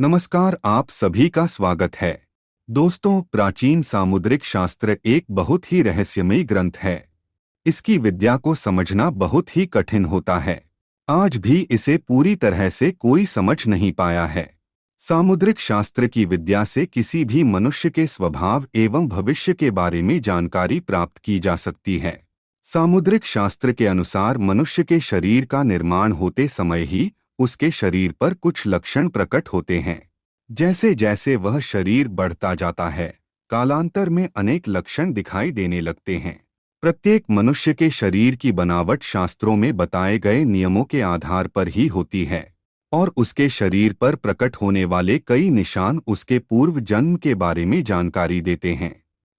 नमस्कार, आप सभी का स्वागत है। दोस्तों, प्राचीन सामुद्रिक शास्त्र एक बहुत ही रहस्यमयी ग्रंथ है। इसकी विद्या को समझना बहुत ही कठिन होता है। आज भी इसे पूरी तरह से कोई समझ नहीं पाया है। सामुद्रिक शास्त्र की विद्या से किसी भी मनुष्य के स्वभाव एवं भविष्य के बारे में जानकारी प्राप्त की जा सकती है। सामुद्रिक शास्त्र के अनुसार मनुष्य के शरीर का निर्माण होते समय ही उसके शरीर पर कुछ लक्षण प्रकट होते हैं। जैसे जैसे वह शरीर बढ़ता जाता है, कालांतर में अनेक लक्षण दिखाई देने लगते हैं। प्रत्येक मनुष्य के शरीर की बनावट शास्त्रों में बताए गए नियमों के आधार पर ही होती है और उसके शरीर पर प्रकट होने वाले कई निशान उसके पूर्व जन्म के बारे में जानकारी देते हैं।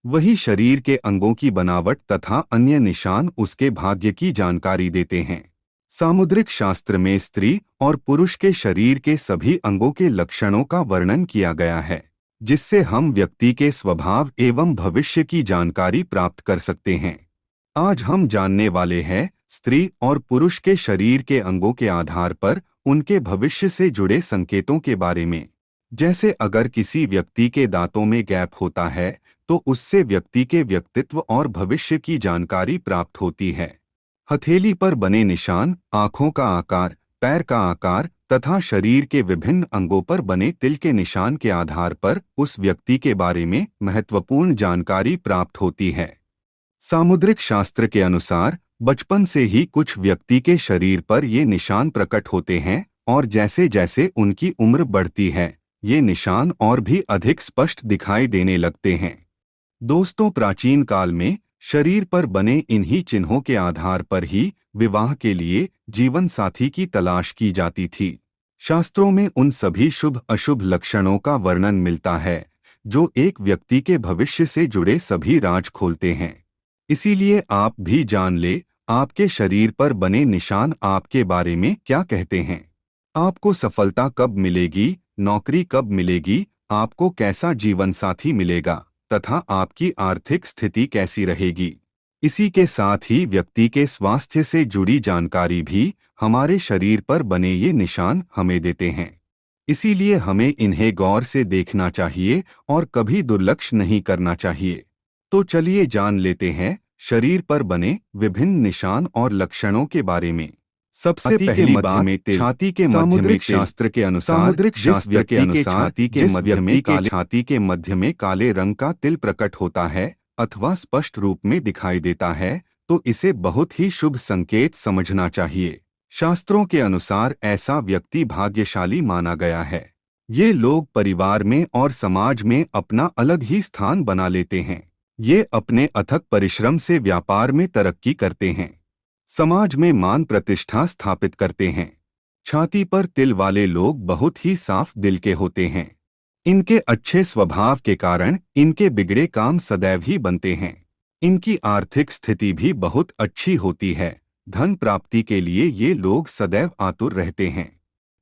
वही शरीर के अंगों की बनावट तथा अन्य निशान उसके भाग्य की जानकारी देते हैं। सामुद्रिक शास्त्र में स्त्री और पुरुष के शरीर के सभी अंगों के लक्षणों का वर्णन किया गया है, जिससे हम व्यक्ति के स्वभाव एवं भविष्य की जानकारी प्राप्त कर सकते हैं। आज हम जानने वाले हैं स्त्री और पुरुष के शरीर के अंगों के आधार पर उनके भविष्य से जुड़े संकेतों के बारे में। जैसे अगर किसी व्यक्ति के दांतों में गैप होता है तो उससे व्यक्ति के व्यक्तित्व और भविष्य की जानकारी प्राप्त होती है। हथेली पर बने निशान, आँखों का आकार, पैर का आकार तथा शरीर के विभिन्न अंगों पर बने तिल के निशान के आधार पर उस व्यक्ति के बारे में महत्वपूर्ण जानकारी प्राप्त होती है। सामुद्रिक शास्त्र के अनुसार बचपन से ही कुछ व्यक्ति के शरीर पर ये निशान प्रकट होते हैं और जैसे जैसे उनकी उम्र बढ़ती है, ये निशान और भी अधिक स्पष्ट दिखाई देने लगते हैं। दोस्तों, प्राचीन काल में शरीर पर बने इन्हीं चिन्हों के आधार पर ही विवाह के लिए जीवन साथी की तलाश की जाती थी। शास्त्रों में उन सभी शुभ अशुभ लक्षणों का वर्णन मिलता है जो एक व्यक्ति के भविष्य से जुड़े सभी राज खोलते हैं। इसीलिए आप भी जान ले, आपके शरीर पर बने निशान आपके बारे में क्या कहते हैं। आपको सफलता कब मिलेगी, नौकरी कब मिलेगी, आपको कैसा जीवन साथी मिलेगा तथा आपकी आर्थिक स्थिति कैसी रहेगी। इसी के साथ ही व्यक्ति के स्वास्थ्य से जुड़ी जानकारी भी हमारे शरीर पर बने ये निशान हमें देते हैं। इसीलिए हमें इन्हें गौर से देखना चाहिए और कभी दुर्लक्ष्य नहीं करना चाहिए। तो चलिए जान लेते हैं शरीर पर बने विभिन्न निशान और लक्षणों के बारे में। सबसे पहली बात, छाती के सामुद्रिक शास्त्र के अनुसार छाती के मध्य में काले रंग का तिल प्रकट होता है अथवा स्पष्ट रूप में दिखाई देता है तो इसे बहुत ही शुभ संकेत समझना चाहिए। शास्त्रों के अनुसार ऐसा व्यक्ति भाग्यशाली माना गया है। ये लोग परिवार में और समाज में अपना अलग ही स्थान बना लेते हैं। ये अपने अथक परिश्रम से व्यापार में तरक्की करते हैं, समाज में मान प्रतिष्ठा स्थापित करते हैं। छाती पर तिल वाले लोग बहुत ही साफ दिल के होते हैं। इनके अच्छे स्वभाव के कारण इनके बिगड़े काम सदैव ही बनते हैं। इनकी आर्थिक स्थिति भी बहुत अच्छी होती है। धन प्राप्ति के लिए ये लोग सदैव आतुर रहते हैं।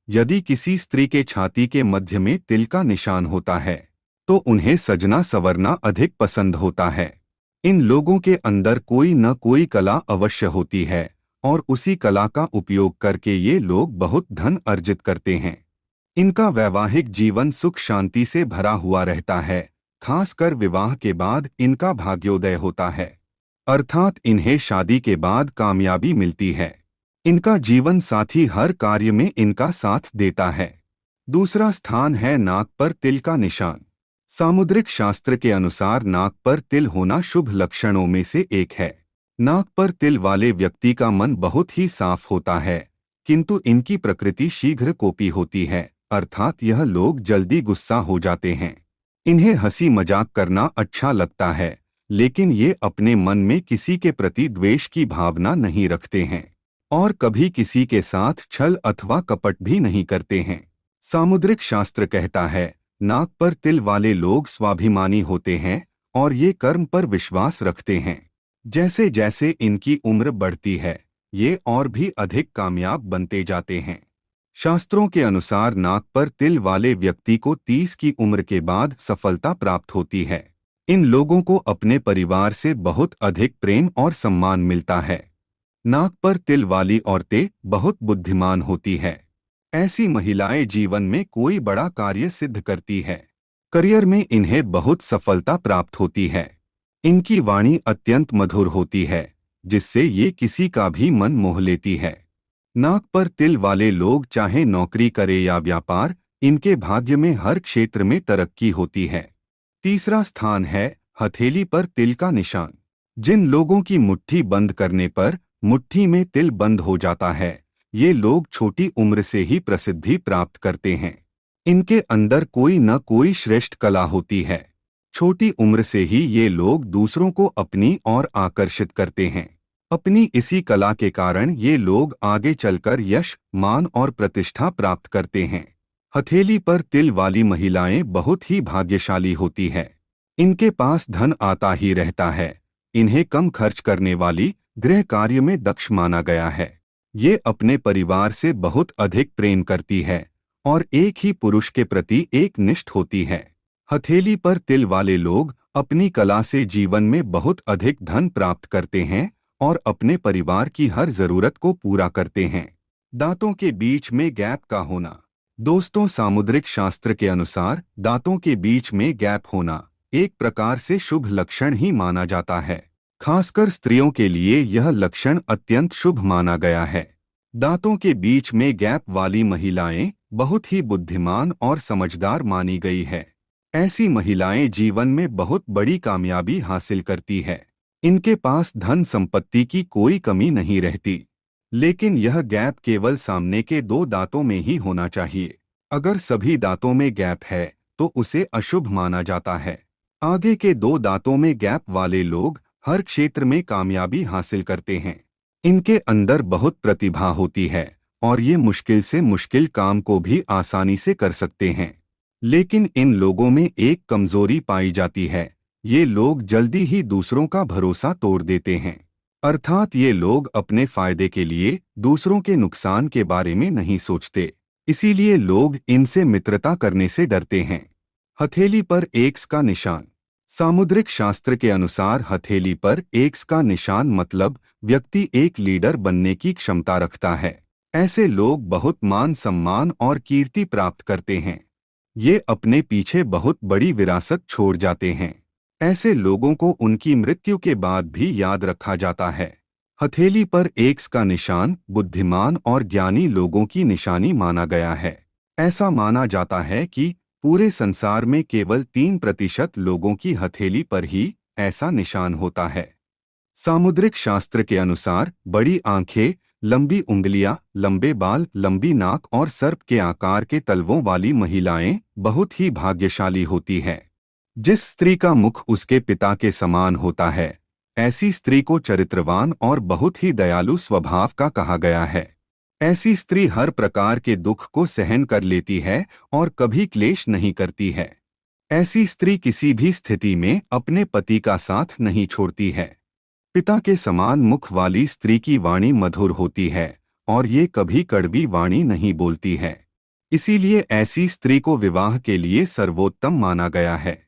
यदि किसी स्त्री के छाती के मध्य में तिल का निशान होता है तो उन्हें सजना संवरना अधिक पसंद होता है। इन लोगों के अंदर कोई न कोई कला अवश्य होती है और उसी कला का उपयोग करके ये लोग बहुत धन अर्जित करते हैं। इनका वैवाहिक जीवन सुख शांति से भरा हुआ रहता है। खासकर विवाह के बाद इनका भाग्योदय होता है, अर्थात इन्हें शादी के बाद कामयाबी मिलती है। इनका जीवन साथी हर कार्य में इनका साथ देता है। दूसरा स्थान है नाक पर तिल का निशान। सामुद्रिक शास्त्र के अनुसार नाक पर तिल होना शुभ लक्षणों में से एक है। नाक पर तिल वाले व्यक्ति का मन बहुत ही साफ होता है, किंतु इनकी प्रकृति शीघ्र कोपी होती है, अर्थात यह लोग जल्दी गुस्सा हो जाते हैं। इन्हें हंसी मजाक करना अच्छा लगता है, लेकिन ये अपने मन में किसी के प्रति द्वेष की भावना नहीं रखते हैं और कभी किसी के साथ छल अथवा कपट भी नहीं करते हैं। सामुद्रिक शास्त्र कहता है नाक पर तिल वाले लोग स्वाभिमानी होते हैं और ये कर्म पर विश्वास रखते हैं। जैसे जैसे इनकी उम्र बढ़ती है, ये और भी अधिक कामयाब बनते जाते हैं। शास्त्रों के अनुसार नाक पर तिल वाले व्यक्ति को 30 की उम्र के बाद सफलता प्राप्त होती है। इन लोगों को अपने परिवार से बहुत अधिक प्रेम और सम्मान मिलता है। नाक पर तिल वाली औरतें बहुत बुद्धिमान होती है। ऐसी महिलाएं जीवन में कोई बड़ा कार्य सिद्ध करती है। करियर में इन्हें बहुत सफलता प्राप्त होती है। इनकी वाणी अत्यंत मधुर होती है, जिससे ये किसी का भी मन मोह लेती है। नाक पर तिल वाले लोग चाहे नौकरी करे या व्यापार, इनके भाग्य में हर क्षेत्र में तरक्की होती है। तीसरा स्थान है हथेली पर तिल का निशान। जिन लोगों की मुट्ठी बंद करने पर मुट्ठी में तिल बंद हो जाता है, ये लोग छोटी उम्र से ही प्रसिद्धि प्राप्त करते हैं। इनके अंदर कोई न कोई श्रेष्ठ कला होती है। छोटी उम्र से ही ये लोग दूसरों को अपनी ओर आकर्षित करते हैं। अपनी इसी कला के कारण ये लोग आगे चलकर यश, मान और प्रतिष्ठा प्राप्त करते हैं। हथेली पर तिल वाली महिलाएं बहुत ही भाग्यशाली होती है। इनके पास धन आता ही रहता है। इन्हें कम खर्च करने वाली, गृह कार्य में दक्ष माना गया है। ये अपने परिवार से बहुत अधिक प्रेम करती है और एक ही पुरुष के प्रति एक निष्ठ होती है। हथेली पर तिल वाले लोग अपनी कला से जीवन में बहुत अधिक धन प्राप्त करते हैं और अपने परिवार की हर जरूरत को पूरा करते हैं। दांतों के बीच में गैप का होना। दोस्तों, सामुद्रिक शास्त्र के अनुसार दांतों के बीच में गैप होना एक प्रकार से शुभ लक्षण ही माना जाता है। खासकर स्त्रियों के लिए यह लक्षण अत्यंत शुभ माना गया है। दांतों के बीच में गैप वाली महिलाएं बहुत ही बुद्धिमान और समझदार मानी गई है। ऐसी महिलाएं जीवन में बहुत बड़ी कामयाबी हासिल करती है। इनके पास धन संपत्ति की कोई कमी नहीं रहती। लेकिन यह गैप केवल सामने के 2 दांतों में ही होना चाहिए। अगर सभी दांतों में गैप है तो उसे अशुभ माना जाता है। आगे के 2 दांतों में गैप वाले लोग हर क्षेत्र में कामयाबी हासिल करते हैं। इनके अंदर बहुत प्रतिभा होती है और ये मुश्किल से मुश्किल काम को भी आसानी से कर सकते हैं। लेकिन इन लोगों में एक कमजोरी पाई जाती है। ये लोग जल्दी ही दूसरों का भरोसा तोड़ देते हैं। अर्थात ये लोग अपने फायदे के लिए दूसरों के नुकसान के बारे में नहीं सोचते। इसीलिए लोग इनसे मित्रता करने से डरते हैं। हथेली पर एक्स का निशान। सामुद्रिक शास्त्र के अनुसार हथेली पर एक्स का निशान मतलब व्यक्ति एक लीडर बनने की क्षमता रखता है। ऐसे लोग बहुत मान सम्मान और कीर्ति प्राप्त करते हैं। ये अपने पीछे बहुत बड़ी विरासत छोड़ जाते हैं। ऐसे लोगों को उनकी मृत्यु के बाद भी याद रखा जाता है। हथेली पर एक्स का निशान बुद्धिमान और ज्ञानी लोगों की निशानी माना गया है। ऐसा माना जाता है कि पूरे संसार में केवल 3% लोगों की हथेली पर ही ऐसा निशान होता है। सामुद्रिक शास्त्र के अनुसार बड़ी आंखें, लंबी उंगलियां, लंबे बाल, लंबी नाक और सर्प के आकार के तलवों वाली महिलाएं बहुत ही भाग्यशाली होती है। जिस स्त्री का मुख उसके पिता के समान होता है, ऐसी स्त्री को चरित्रवान और बहुत ही दयालु स्वभाव का कहा गया है। ऐसी स्त्री हर प्रकार के दुख को सहन कर लेती है और कभी क्लेश नहीं करती है। ऐसी स्त्री किसी भी स्थिति में अपने पति का साथ नहीं छोड़ती है। पिता के समान मुख वाली स्त्री की वाणी मधुर होती है और ये कभी कड़वी वाणी नहीं बोलती है। इसीलिए ऐसी स्त्री को विवाह के लिए सर्वोत्तम माना गया है।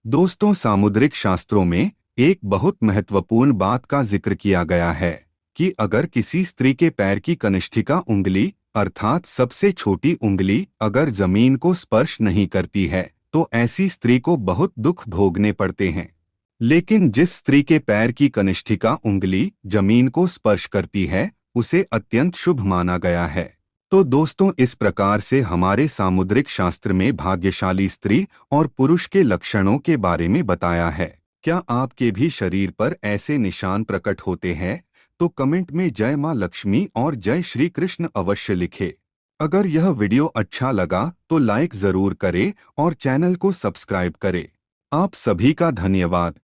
दोस्तों, सामुद्रिक शास्त्रों में एक बहुत महत्वपूर्ण बात का जिक्र किया गया है कि अगर किसी स्त्री के पैर की कनिष्ठिका उंगली अर्थात सबसे छोटी उंगली अगर जमीन को स्पर्श नहीं करती है तो ऐसी स्त्री को बहुत दुख भोगने पड़ते हैं। लेकिन जिस स्त्री के पैर की कनिष्ठिका उंगली जमीन को स्पर्श करती है उसे अत्यंत शुभ माना गया है। तो दोस्तों, इस प्रकार से हमारे सामुद्रिक शास्त्र में भाग्यशाली स्त्री और पुरुष के लक्षणों के बारे में बताया है। क्या आपके भी शरीर पर ऐसे निशान प्रकट होते हैं? तो कमेंट में जय मां लक्ष्मी और जय श्री कृष्ण अवश्य लिखें। अगर यह वीडियो अच्छा लगा तो लाइक जरूर करें और चैनल को सब्सक्राइब करें। आप सभी का धन्यवाद।